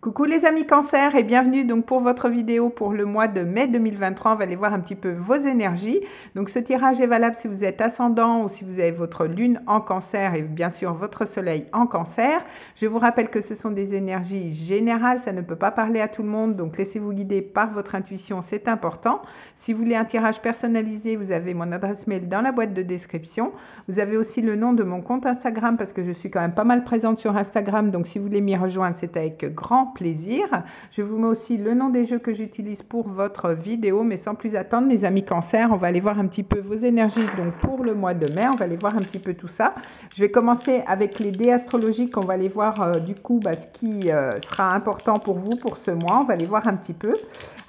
Coucou les amis Cancer et bienvenue donc pour votre vidéo pour le mois de mai 2023. On va aller voir un petit peu vos énergies. Donc ce tirage est valable si vous êtes ascendant ou si vous avez votre lune en Cancer et bien sûr votre soleil en Cancer. Je vous rappelle que ce sont des énergies générales, ça ne peut pas parler à tout le monde, donc laissez-vous guider par votre intuition, c'est important. Si vous voulez un tirage personnalisé, vous avez mon adresse mail dans la boîte de description. Vous avez aussi le nom de mon compte Instagram parce que je suis quand même pas mal présente sur Instagram, donc si vous voulez m'y rejoindre, c'est avec grand plaisir. Je vous mets aussi le nom des jeux que j'utilise pour votre vidéo, mais sans plus attendre, mes amis Cancer, on va aller voir un petit peu vos énergies donc pour le mois de mai. On va aller voir un petit peu tout ça. Je vais commencer avec les dés astrologiques. On va aller voir du coup ce qui sera important pour vous pour ce mois. On va aller voir un petit peu.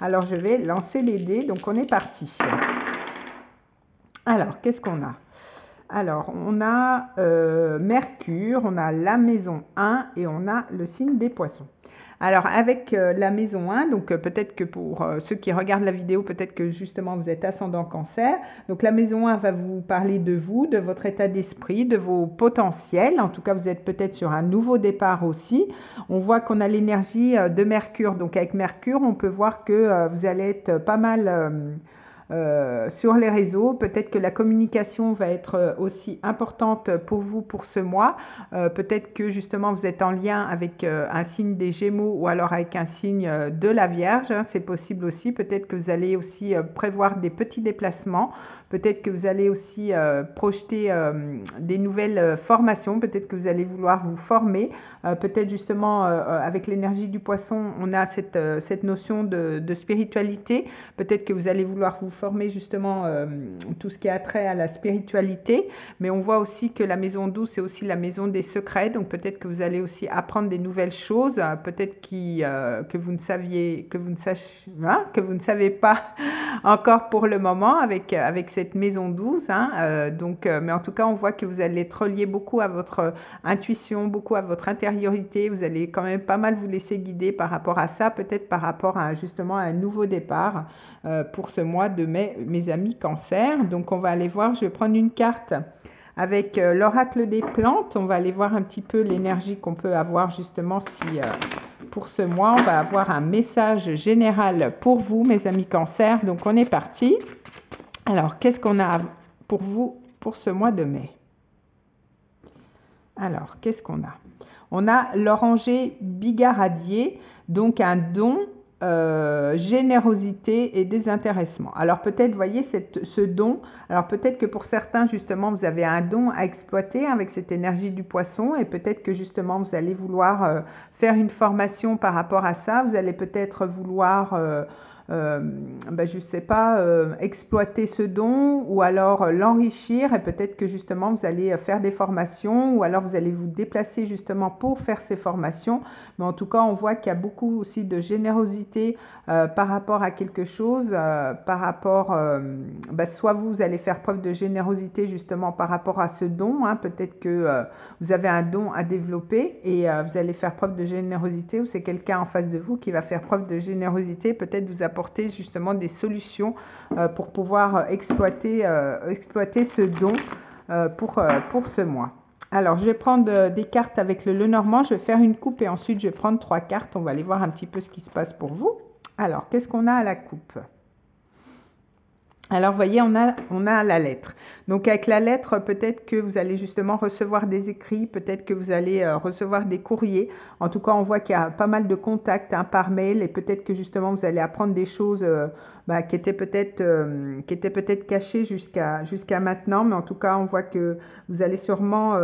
Alors, je vais lancer les dés. Donc, on est parti. Alors, qu'est-ce qu'on a? Alors, on a Mercure, on a la maison 1 et on a le signe des poissons. Alors, avec la maison 1, donc peut-être que pour ceux qui regardent la vidéo, peut-être que justement vous êtes ascendant Cancer. Donc, la maison 1 va vous parler de vous, de votre état d'esprit, de vos potentiels. En tout cas, vous êtes peut-être sur un nouveau départ aussi. On voit qu'on a l'énergie de Mercure. Donc, avec Mercure, on peut voir que vous allez être pas mal... sur les réseaux. Peut-être que la communication va être aussi importante pour vous pour ce mois. Peut-être que justement vous êtes en lien avec un signe des Gémeaux ou alors avec un signe de la Vierge. Hein, c'est possible aussi. Peut-être que vous allez aussi prévoir des petits déplacements. Peut-être que vous allez aussi projeter des nouvelles formations. Peut-être que vous allez vouloir vous former. Peut-être justement avec l'énergie du poisson, on a cette notion de spiritualité. Peut-être que vous allez vouloir vous former justement tout ce qui a trait à la spiritualité, mais on voit aussi que la maison 12 c'est aussi la maison des secrets, donc peut-être que vous allez aussi apprendre des nouvelles choses, peut-être que vous ne savez pas encore pour le moment avec cette maison 12, hein, mais en tout cas on voit que vous allez être relié beaucoup à votre intuition, beaucoup à votre intériorité, vous allez quand même pas mal vous laisser guider par rapport à ça, peut-être par rapport à justement à un nouveau départ pour ce mois de mai, mes amis Cancer. Donc on va aller voir, je vais prendre une carte avec l'oracle des plantes. On va aller voir un petit peu l'énergie qu'on peut avoir justement si pour ce mois, on va avoir un message général pour vous, mes amis Cancer. Donc on est parti. Alors, qu'est-ce qu'on a pour vous pour ce mois de mai? Alors, qu'est-ce qu'on a? On a l'oranger bigaradier, donc un don, générosité et désintéressement. Alors peut-être, voyez, ce don, alors peut-être que pour certains, justement, vous avez un don à exploiter avec cette énergie du poisson et peut-être que justement, vous allez vouloir faire une formation par rapport à ça. Vous allez peut-être vouloir... je ne sais pas, exploiter ce don ou alors l'enrichir et peut-être que justement vous allez faire des formations ou alors vous allez vous déplacer justement pour faire ces formations. Mais en tout cas, on voit qu'il y a beaucoup aussi de générosité par rapport à quelque chose, par rapport, soit vous allez faire preuve de générosité justement par rapport à ce don, hein, peut-être que vous avez un don à développer et vous allez faire preuve de générosité ou c'est quelqu'un en face de vous qui va faire preuve de générosité, peut-être vous apporter justement des solutions pour pouvoir exploiter ce don pour ce mois. Alors, je vais prendre des cartes avec le Lenormand. Je vais faire une coupe et ensuite, je vais prendre 3 cartes. On va aller voir un petit peu ce qui se passe pour vous. Alors, qu'est-ce qu'on a à la coupe? Alors, vous voyez, on a la lettre. Donc, avec la lettre, peut-être que vous allez justement recevoir des écrits, peut-être que vous allez recevoir des courriers. En tout cas, on voit qu'il y a pas mal de contacts par mail et peut-être que justement, vous allez apprendre des choses qui étaient peut-être cachées jusqu'à maintenant. Mais en tout cas, on voit que vous allez sûrement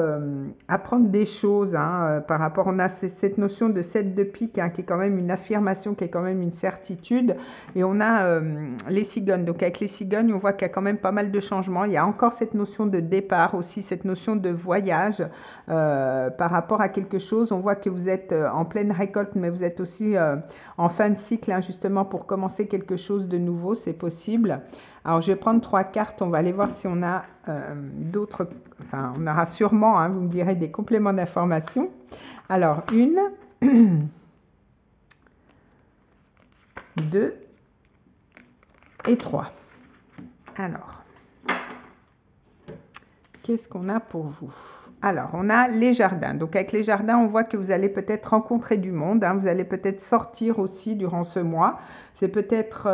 apprendre des choses par rapport. On a cette notion de 7 de pique qui est quand même une affirmation, qui est quand même une certitude. Et on a les cigognes. Donc, avec les cigognes, on voit qu'il y a quand même pas mal de changements. Il y a encore cette notion de départ, aussi cette notion de voyage par rapport à quelque chose. On voit que vous êtes en pleine récolte, mais vous êtes aussi en fin de cycle, hein, justement pour commencer quelque chose de nouveau, c'est possible. Alors, je vais prendre 3 cartes. On va aller voir si on a d'autres... Enfin, on aura sûrement, hein, vous me direz, des compléments d'information. Alors, 1, 2 et 3. Alors, qu'est-ce qu'on a pour vous? Alors, on a les jardins. Donc, avec les jardins, on voit que vous allez peut-être rencontrer du monde. Hein. Vous allez peut-être sortir aussi durant ce mois. C'est peut-être,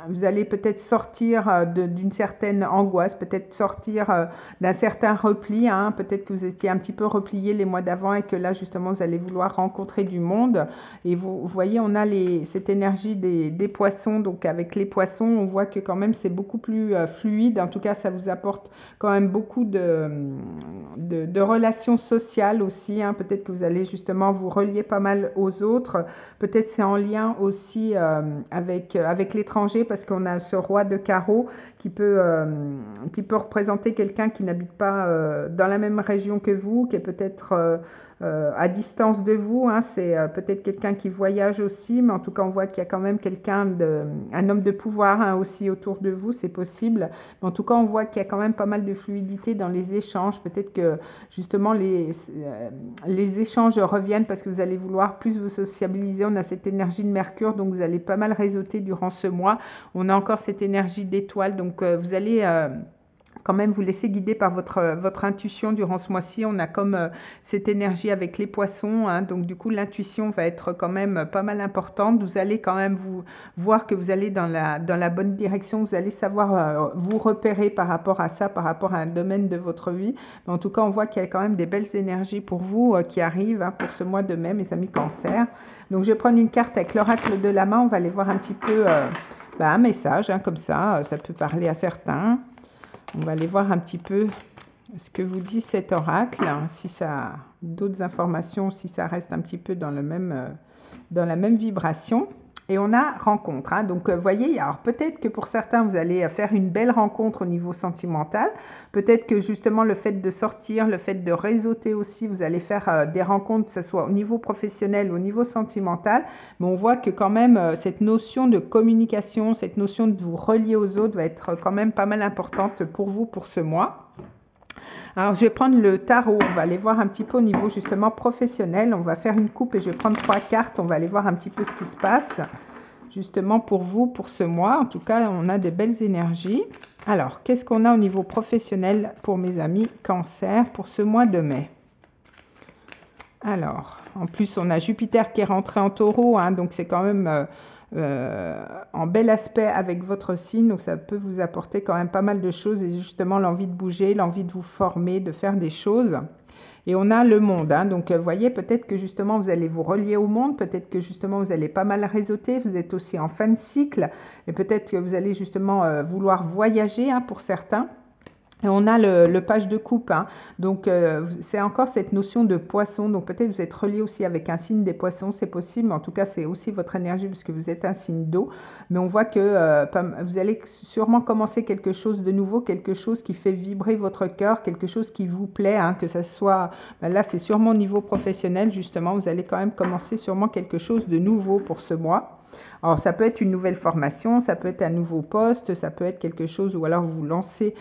vous allez peut-être sortir d'une certaine angoisse, peut-être sortir d'un certain repli. Hein. Peut-être que vous étiez un petit peu replié les mois d'avant et que là, justement, vous allez vouloir rencontrer du monde. Et vous voyez, on a cette énergie des poissons. Donc, avec les poissons, on voit que quand même, c'est beaucoup plus fluide. En tout cas, ça vous apporte quand même beaucoup de relations sociales aussi. Hein. Peut-être que vous allez justement vous relier pas mal aux autres. Peut-être c'est en lien aussi avec l'étranger parce qu'on a ce roi de carreau qui peut représenter quelqu'un qui n'habite pas dans la même région que vous, qui est peut-être à distance de vous. Hein. C'est peut-être quelqu'un qui voyage aussi, mais en tout cas, on voit qu'il y a quand même un homme de pouvoir hein, aussi autour de vous, c'est possible. Mais en tout cas, on voit qu'il y a quand même pas mal de fluidité dans les échanges. Peut-être que justement, les échanges reviennent parce que vous allez vouloir plus vous sociabiliser. On a cette énergie de Mercure, donc vous allez pas mal réseauter durant ce mois. On a encore cette énergie d'étoile, donc vous allez quand même vous laisser guider par votre intuition durant ce mois-ci. On a comme cette énergie avec les poissons, hein, donc du coup l'intuition va être quand même pas mal importante. Vous allez quand même vous voir que vous allez dans la bonne direction, vous allez savoir vous repérer par rapport à ça, par rapport à un domaine de votre vie. Mais en tout cas, on voit qu'il y a quand même des belles énergies pour vous qui arrivent hein, pour ce mois de mai, mes amis Cancer. Donc je vais prendre une carte avec l'oracle de la main, on va aller voir un petit peu un message, hein, comme ça peut parler à certains. On va aller voir un petit peu ce que vous dit cet oracle, hein, si ça a d'autres informations, si ça reste un petit peu dans la même vibration. Et on a rencontre. Hein. Donc, vous voyez, alors peut-être que pour certains, vous allez faire une belle rencontre au niveau sentimental. Peut-être que justement, le fait de sortir, le fait de réseauter aussi, vous allez faire des rencontres, que ce soit au niveau professionnel, au niveau sentimental. Mais on voit que quand même, cette notion de communication, cette notion de vous relier aux autres va être quand même pas mal importante pour vous pour ce mois. Alors, je vais prendre le tarot. On va aller voir un petit peu au niveau justement professionnel. On va faire une coupe et je vais prendre 3 cartes. On va aller voir un petit peu ce qui se passe justement pour vous, pour ce mois. En tout cas, on a de belles énergies. Alors, qu'est-ce qu'on a au niveau professionnel pour mes amis Cancer pour ce mois de mai? Alors, en plus, on a Jupiter qui est rentré en Taureau. Hein, donc, c'est quand même en bel aspect avec votre signe, donc ça peut vous apporter quand même pas mal de choses et justement l'envie de bouger, l'envie de vous former, de faire des choses. Et on a le monde, hein, donc vous voyez peut-être que justement vous allez vous relier au monde, peut-être que justement vous allez pas mal réseauter, vous êtes aussi en fin de cycle et peut-être que vous allez justement vouloir voyager hein, pour certains. Et on a le page de coupe, hein. Donc c'est encore cette notion de poisson, donc peut-être vous êtes relié aussi avec un signe des poissons, c'est possible, mais en tout cas c'est aussi votre énergie puisque vous êtes un signe d'eau, mais on voit que vous allez sûrement commencer quelque chose de nouveau, quelque chose qui fait vibrer votre cœur, quelque chose qui vous plaît, hein, que ça soit, là c'est sûrement au niveau professionnel justement, vous allez quand même commencer sûrement quelque chose de nouveau pour ce mois. Alors, ça peut être une nouvelle formation, ça peut être un nouveau poste, ça peut être quelque chose ou alors vous vous lancez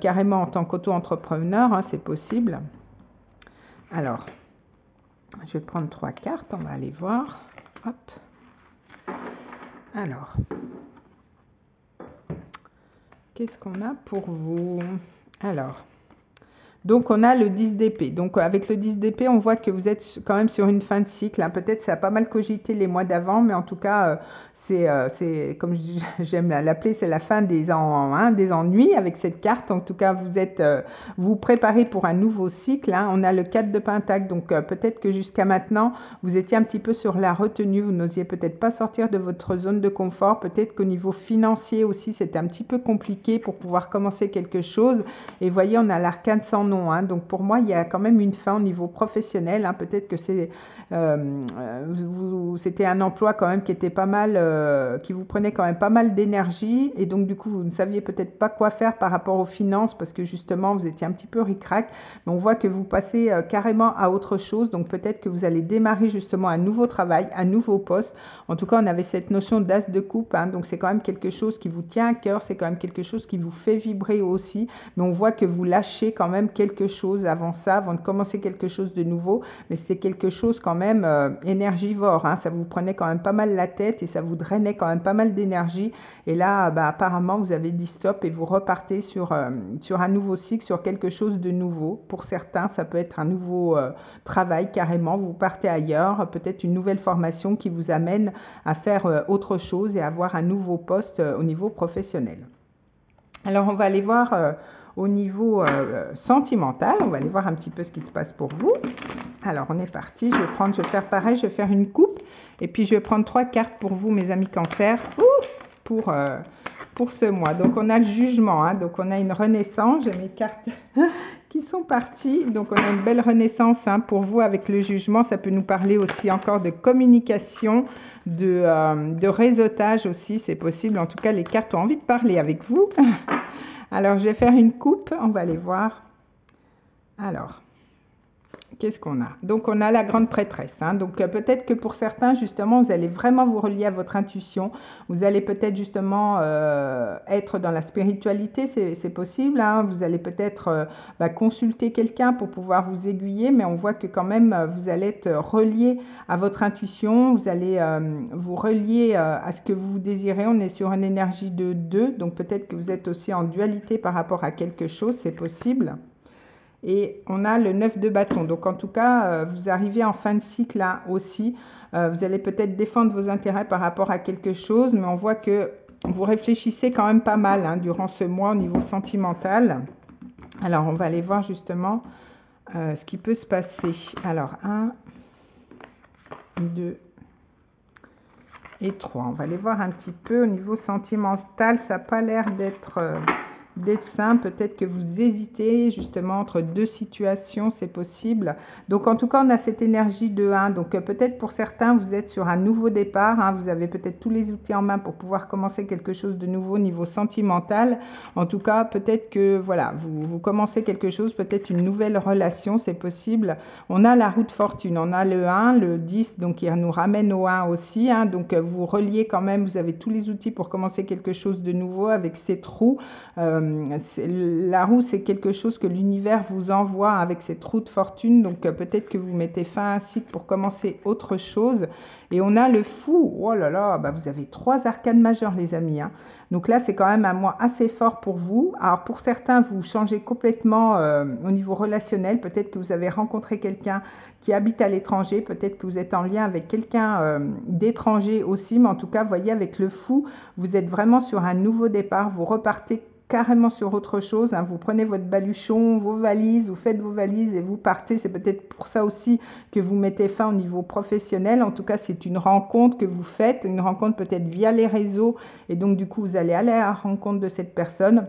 carrément en tant qu'auto-entrepreneur, hein, c'est possible. Alors, je vais prendre 3 cartes, on va aller voir. Hop. Alors, qu'est-ce qu'on a pour vous? Alors, donc on a le 10 d'épée. Donc avec le 10 d'épée, on voit que vous êtes quand même sur une fin de cycle. Hein. Peut-être ça a pas mal cogité les mois d'avant, mais en tout cas, c'est comme j'aime l'appeler, c'est la fin des ennuis avec cette carte. En tout cas, vous préparez pour un nouveau cycle. Hein. On a le 4 de Pentacle. Donc peut-être que jusqu'à maintenant, vous étiez un petit peu sur la retenue. Vous n'osiez peut-être pas sortir de votre zone de confort. Peut-être qu'au niveau financier aussi, c'était un petit peu compliqué pour pouvoir commencer quelque chose. Et voyez, on a l'arcane sans nom. Hein. Donc pour moi, il y a quand même une fin au niveau professionnel. Hein. Peut-être que c'était un emploi quand même qui était pas mal, qui vous prenait quand même pas mal d'énergie. Et donc du coup, vous ne saviez peut-être pas quoi faire par rapport aux finances parce que justement, vous étiez un petit peu ric-rac. Mais on voit que vous passez carrément à autre chose. Donc peut-être que vous allez démarrer justement un nouveau travail, un nouveau poste. En tout cas, on avait cette notion d'as de coupe. Hein. Donc c'est quand même quelque chose qui vous tient à cœur. C'est quand même quelque chose qui vous fait vibrer aussi. Mais on voit que vous lâchez quand même quelque quelque chose avant ça, avant de commencer quelque chose de nouveau, mais c'est quelque chose quand même énergivore, hein. Ça vous prenait quand même pas mal la tête et ça vous drainait quand même pas mal d'énergie. Et là, apparemment, vous avez dit stop et vous repartez sur un nouveau cycle, sur quelque chose de nouveau. Pour certains, ça peut être un nouveau travail carrément. Vous partez ailleurs, peut-être une nouvelle formation qui vous amène à faire autre chose et avoir un nouveau poste au niveau professionnel. Alors, on va aller voir au niveau sentimental. On va aller voir un petit peu ce qui se passe pour vous. Alors, on est parti. Je vais faire pareil. Je vais faire une coupe. Et puis, je vais prendre 3 cartes pour vous, mes amis Cancer, pour ce mois. Donc, on a le jugement. Hein, donc, on a une renaissance. J'ai mes cartes qui sont parties. Donc, on a une belle renaissance pour vous avec le jugement. Ça peut nous parler aussi encore de communication, de réseautage aussi. C'est possible. En tout cas, les cartes ont envie de parler avec vous. Alors, je vais faire une coupe. On va aller voir. Alors, qu'est-ce qu'on a? Donc, on a la grande prêtresse. Hein. Donc, peut-être que pour certains, justement, vous allez vraiment vous relier à votre intuition. Vous allez peut-être, justement, être dans la spiritualité. C'est possible. Hein. Vous allez peut-être consulter quelqu'un pour pouvoir vous aiguiller. Mais on voit que quand même, vous allez être relié à votre intuition. Vous allez vous relier à ce que vous désirez. On est sur une énergie de 2. Donc, peut-être que vous êtes aussi en dualité par rapport à quelque chose. C'est possible. Et on a le 9 de bâton. Donc, en tout cas, vous arrivez en fin de cycle là aussi. Vous allez peut-être défendre vos intérêts par rapport à quelque chose, mais on voit que vous réfléchissez quand même pas mal durant ce mois au niveau sentimental. Alors, on va aller voir justement ce qui peut se passer. Alors, 1, 2 et 3. On va aller voir un petit peu au niveau sentimental. Ça n'a pas l'air d'être simple. Peut-être que vous hésitez justement entre 2 situations, c'est possible. Donc en tout cas, on a cette énergie de 1. Donc peut-être pour certains, vous êtes sur un nouveau départ. Hein. Vous avez peut-être tous les outils en main pour pouvoir commencer quelque chose de nouveau au niveau sentimental. En tout cas, peut-être que voilà, vous commencez quelque chose, peut-être une nouvelle relation, c'est possible. On a la roue de fortune, on a le 1, le 10, donc il nous ramène au 1 aussi. Hein. Donc vous reliez quand même, vous avez tous les outils pour commencer quelque chose de nouveau avec cette roue. La roue, c'est quelque chose que l'univers vous envoie avec cette roue de fortune. Donc, peut-être que vous mettez fin à un cycle pour commencer autre chose. Et on a le fou. Oh là là, vous avez 3 arcanes majeures, les amis. Hein. Donc là, c'est quand même un mois assez fort pour vous. Alors, pour certains, vous changez complètement au niveau relationnel. Peut-être que vous avez rencontré quelqu'un qui habite à l'étranger. Peut-être que vous êtes en lien avec quelqu'un d'étranger aussi. Mais en tout cas, vous voyez, avec le fou, vous êtes vraiment sur un nouveau départ. Vous repartez carrément sur autre chose, hein. Vous prenez votre baluchon, vos valises, vous faites vos valises et vous partez. C'est peut-être pour ça aussi que vous mettez fin au niveau professionnel. En tout cas, c'est une rencontre que vous faites, une rencontre peut-être via les réseaux et donc du coup, vous allez aller à la rencontre de cette personne.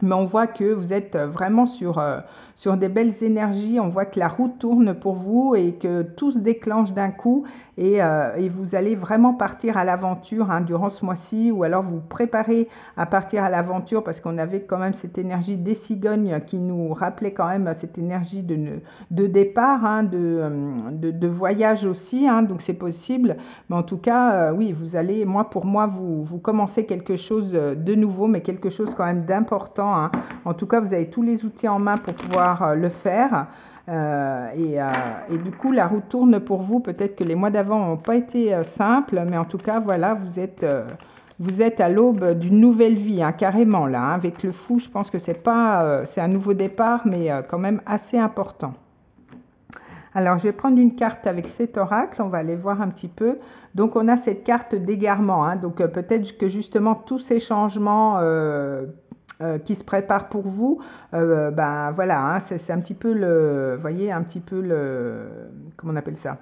Mais on voit que vous êtes vraiment sur des belles énergies. On voit que la roue tourne pour vous et que tout se déclenche d'un coup. Et vous allez vraiment partir à l'aventure durant ce mois-ci. Ou alors vous préparez à partir à l'aventure parce qu'on avait quand même cette énergie des cigognes qui nous rappelait quand même cette énergie de départ, de voyage aussi. Donc c'est possible. Mais en tout cas, oui, vous allez, pour moi, vous commencez quelque chose de nouveau, mais quelque chose quand même d'important. En tout cas, vous avez tous les outils en main pour pouvoir le faire. Et du coup, la roue tourne pour vous. Peut-être que les mois d'avant n'ont pas été simples, mais en tout cas, voilà, vous êtes à l'aube d'une nouvelle vie, carrément là. Avec le fou, je pense que c'est un nouveau départ, mais quand même assez important. Alors, je vais prendre une carte avec cet oracle. On va aller voir un petit peu. Donc, on a cette carte d'égarement. Donc, peut-être que justement, tous ces changements qui se prépare pour vous, voilà, c'est un petit peu vous voyez, un petit peu comment on appelle ça,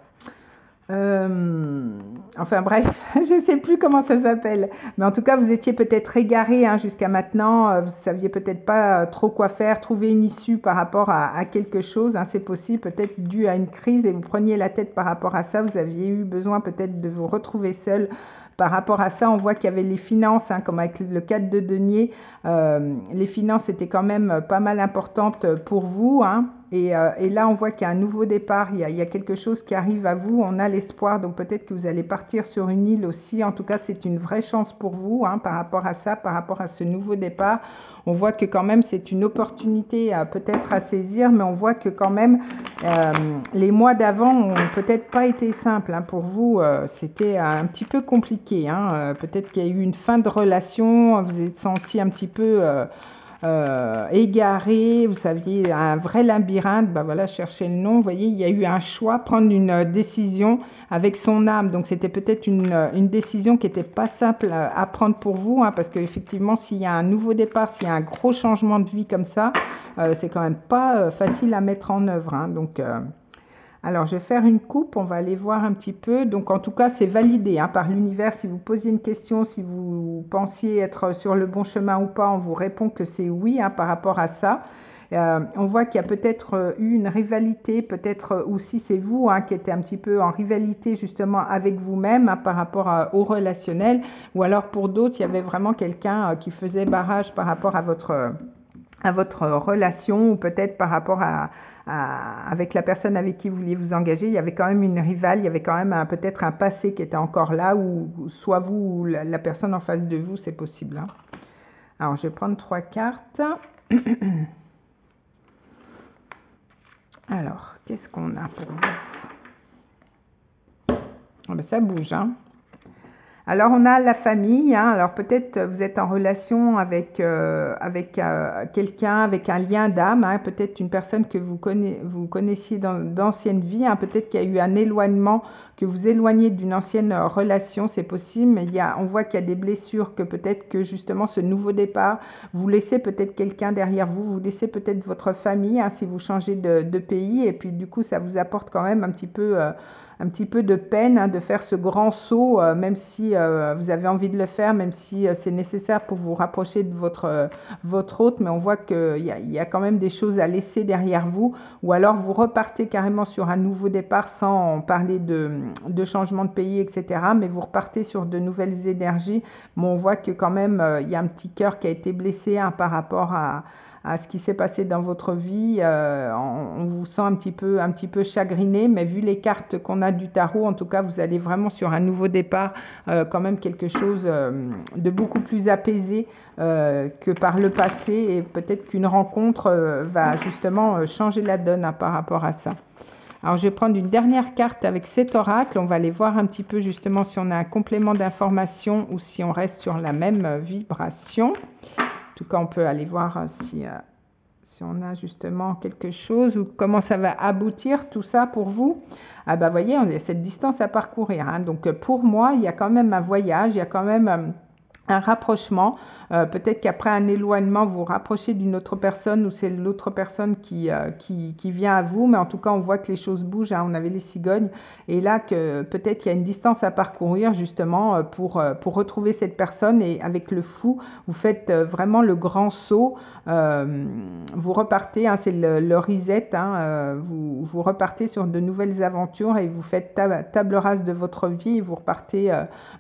enfin bref, je ne sais plus comment ça s'appelle, mais en tout cas vous étiez peut-être égaré jusqu'à maintenant, vous ne saviez peut-être pas trop quoi faire, trouver une issue par rapport à quelque chose, c'est possible, peut-être dû à une crise et vous preniez la tête par rapport à ça, vous aviez eu besoin peut-être de vous retrouver seul. Par rapport à ça, on voit qu'il y avait les finances, comme avec le 4 de denier, les finances étaient quand même pas mal importantes pour vous. Et là, on voit qu'il y a un nouveau départ, il y a quelque chose qui arrive à vous, on a l'espoir, donc peut-être que vous allez partir sur une île aussi. En tout cas, c'est une vraie chance pour vous hein, par rapport à ça, par rapport à ce nouveau départ. On voit que quand même, c'est une opportunité peut-être à saisir, mais on voit que quand même, les mois d'avant ont peut-être pas été simples. Hein, pour vous, c'était un petit peu compliqué. Hein, peut-être qu'il y a eu une fin de relation, vous êtes senti un petit peu égaré, vous saviez, un vrai labyrinthe, ben voilà, cherchez le nom, vous voyez, il y a eu un choix, prendre une décision avec son âme, donc c'était peut-être une décision qui n'était pas simple à prendre pour vous, hein, parce qu'effectivement, s'il y a un nouveau départ, s'il y a un gros changement de vie comme ça, c'est quand même pas facile à mettre en œuvre, hein, donc... Alors, je vais faire une coupe, on va aller voir un petit peu. Donc, en tout cas, c'est validé hein, par l'univers. Si vous posiez une question, si vous pensiez être sur le bon chemin ou pas, on vous répond que c'est oui hein, par rapport à ça. On voit qu'il y a peut-être eu une rivalité, peut-être aussi c'est vous hein, qui êtes un petit peu en rivalité justement avec vous-même hein, par rapport au relationnel. Ou alors pour d'autres, il y avait vraiment quelqu'un qui faisait barrage par rapport à votre relation ou peut-être par rapport avec la personne avec qui vous vouliez vous engager, il y avait quand même une rivale, il y avait quand même peut-être un passé qui était encore là, ou soit vous ou la personne en face de vous, c'est possible. Hein. Alors, je vais prendre 3 cartes. Alors, qu'est-ce qu'on a pour vous? Ah ben, ça bouge, hein. Alors, on a la famille. Hein. Alors, peut-être vous êtes en relation avec quelqu'un, avec un lien d'âme. Hein. Peut-être une personne que vous connaissiez d'ancienne vie. Hein. Peut-être qu'il y a eu un éloignement, que vous éloignez d'une ancienne relation. C'est possible, mais on voit qu'il y a des blessures, que peut-être que justement ce nouveau départ, vous laissez peut-être quelqu'un derrière vous. Vous laissez peut-être votre famille hein, si vous changez de pays. Et puis, du coup, ça vous apporte quand même un petit peu de peine hein, de faire ce grand saut, même si vous avez envie de le faire, même si c'est nécessaire pour vous rapprocher de votre hôte, mais on voit qu'il y a quand même des choses à laisser derrière vous, ou alors vous repartez carrément sur un nouveau départ sans parler de changement de pays, etc., mais vous repartez sur de nouvelles énergies, mais on voit que quand même il y a un petit cœur qui a été blessé hein, par rapport à ce qui s'est passé dans votre vie, on vous sent un petit peu chagriné, mais vu les cartes qu'on a du tarot, en tout cas, vous allez vraiment sur un nouveau départ, quand même quelque chose de beaucoup plus apaisé que par le passé, et peut-être qu'une rencontre va justement changer la donne hein, par rapport à ça. Alors, je vais prendre une dernière carte avec cet oracle. On va aller voir un petit peu justement si on a un complément d'information ou si on reste sur la même vibration. En tout cas, on peut aller voir si on a justement quelque chose ou comment ça va aboutir tout ça pour vous. Ah bah, voyez, on a cette distance à parcourir. Hein. Donc, pour moi, il y a quand même un voyage, il y a quand même un rapprochement. Peut-être qu'après un éloignement, vous vous rapprochez d'une autre personne ou c'est l'autre personne qui vient à vous. Mais en tout cas, on voit que les choses bougent. Hein. On avait les cigognes. Et là, que peut-être qu'il y a une distance à parcourir justement pour retrouver cette personne. Et avec le fou, vous faites vraiment le grand saut. Vous repartez, hein, c'est le reset. Hein, vous repartez sur de nouvelles aventures et vous faites table rase de votre vie. Et vous repartez,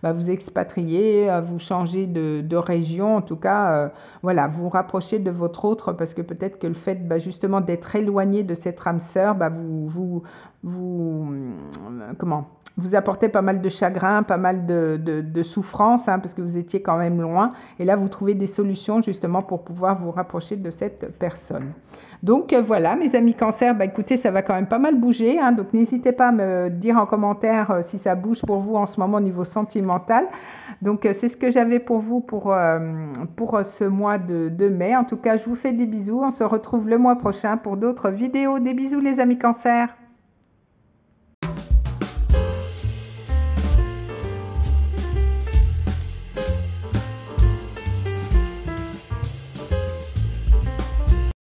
vous expatriez, vous changez de région, en tout cas, voilà, vous vous rapprochez de votre autre parce que peut-être que le fait justement d'être éloigné de cette âme sœur, vous apportait pas mal de chagrin, pas mal de souffrance, hein, parce que vous étiez quand même loin. Et là, vous trouvez des solutions justement pour pouvoir vous rapprocher de cette personne. Donc voilà, mes amis Cancer, écoutez, ça va quand même pas mal bouger. Hein, donc n'hésitez pas à me dire en commentaire si ça bouge pour vous en ce moment au niveau sentimental. Donc c'est ce que j'avais pour vous pour ce mois de mai. En tout cas, je vous fais des bisous. On se retrouve le mois prochain pour d'autres vidéos. Des bisous les amis Cancer.